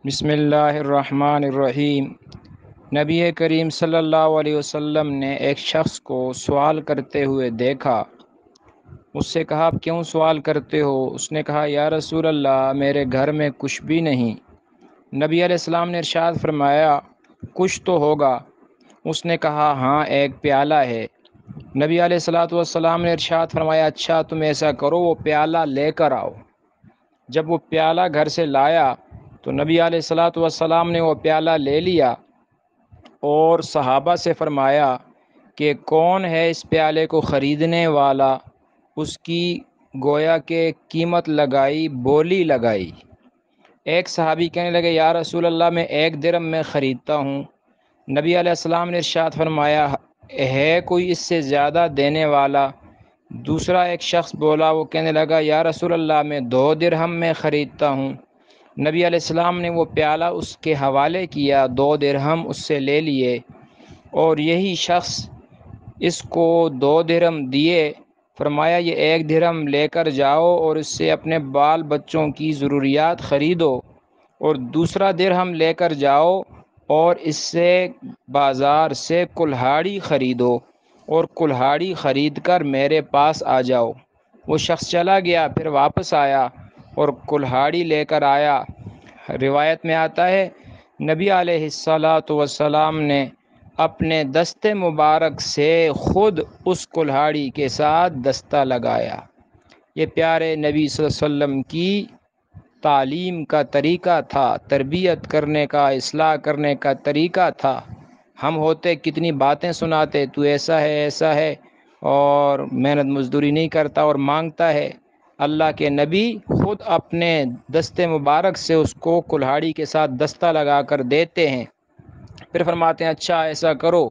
بسم اللہ الرحمن الرحیم۔ نبی کریم صلی اللہ علیہ وسلم نے ایک شخص کو سوال کرتے ہوئے دیکھا۔ اس سے کہا، آپ کیوں سوال کرتے ہو؟ اس نے کہا، یا رسول اللہ، میرے گھر میں کچھ بھی نہیں۔ نبی علیہ السلام نے ارشاد فرمایا، کچھ تو ہوگا۔ اس نے کہا، ہاں، ایک پیالہ ہے۔ نبی علیہ السلام نے ارشاد فرمایا، اچھا، تم ایسا کرو، وہ پیالہ لے کر آؤ۔ جب وہ پیالہ گھر سے لایا تو نبی علیہ السلام نے وہ پیالہ لے لیا اور صحابہ سے فرمایا کہ کون ہے اس پیالے کو خریدنے والا؟ اس کی گویا کہ قیمت لگائی، بولی لگائی۔ ایک صحابی کہنے لگے، یا رسول اللہ، میں 1 درہم میں خریدتا ہوں۔ نبی علیہ السلام نے ارشاد فرمایا، ہے کوئی اس سے زیادہ دینے والا؟ دوسرا ایک شخص بولا، وہ کہنے لگا، یا رسول اللہ، میں 2 درہم میں خریدتا ہوں۔ نبی علیہ السلام نے وہ پیالہ اس کے حوالے کیا، 2 درہم اس سے لے لیے، اور یہی شخص اس کو 2 درہم دیے۔ فرمایا، یہ 1 درہم لے کر جاؤ اور اس سے اپنے بال بچوں کی ضروریات خریدو، اور دوسرا درہم لے کر جاؤ اور اس سے بازار سے کلہاڑی خریدو، اور کلہاڑی خرید کر میرے پاس آ جاؤ۔ وہ شخص چلا گیا، پھر واپس آیا اور کلہاڑی لے کر آیا۔ روایت میں آتا ہے، نبی علیہ السلام نے اپنے دست مبارک سے خود اس کلہاڑی کے ساتھ دستہ لگایا۔ یہ پیارے نبی صلی اللہ علیہ وسلم کی تعلیم کا طریقہ تھا، تربیت کرنے کا، اصلاح کرنے کا طریقہ تھا۔ ہم ہوتے کتنی باتیں سناتے، تو ایسا ہے، ایسا ہے، اور محنت مزدوری نہیں کرتا اور مانگتا ہے۔ اللہ کے نبی خود اپنے دست مبارک سے اس کو کلہاڑی کے ساتھ دستہ لگا کر دیتے ہیں، پھر فرماتے ہیں، اچھا ایسا کرو،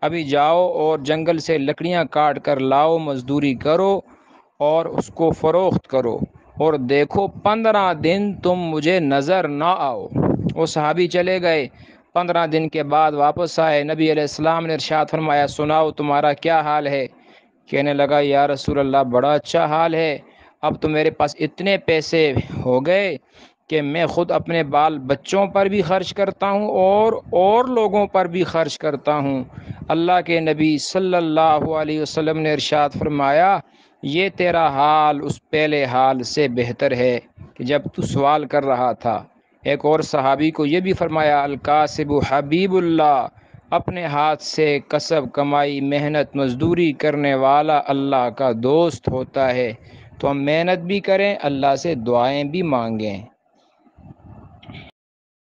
ابھی جاؤ اور جنگل سے لکڑیاں کاٹ کر لاؤ، مزدوری کرو اور اس کو فروخت کرو، اور دیکھو 15 دن تم مجھے نظر نہ آؤ۔ وہ صحابی چلے گئے، 15 دن کے بعد واپس آئے۔ نبی علیہ السلام نے ارشاد فرمایا، سناؤ تمہارا کیا حال ہے؟ کہنے لگا، یا رسول اللہ، بڑا اچھا حال ہے، اب تو میرے پاس اتنے پیسے ہو گئے کہ میں خود اپنے بال بچوں پر بھی خرچ کرتا ہوں اور لوگوں پر بھی خرچ کرتا ہوں۔ اللہ کے نبی صلی اللہ علیہ وسلم نے ارشاد فرمایا، یہ تیرا حال اس پہلے حال سے بہتر ہے کہ جب تو سوال کر رہا تھا۔ ایک اور صحابی کو یہ بھی فرمایا، الکاسب حبیب اللہ، اپنے ہاتھ سے کسب کمائی محنت مزدوری کرنے والا اللہ کا دوست ہوتا ہے۔ تو ہم محنت بھی کریں، اللہ سے دعائیں بھی مانگیں۔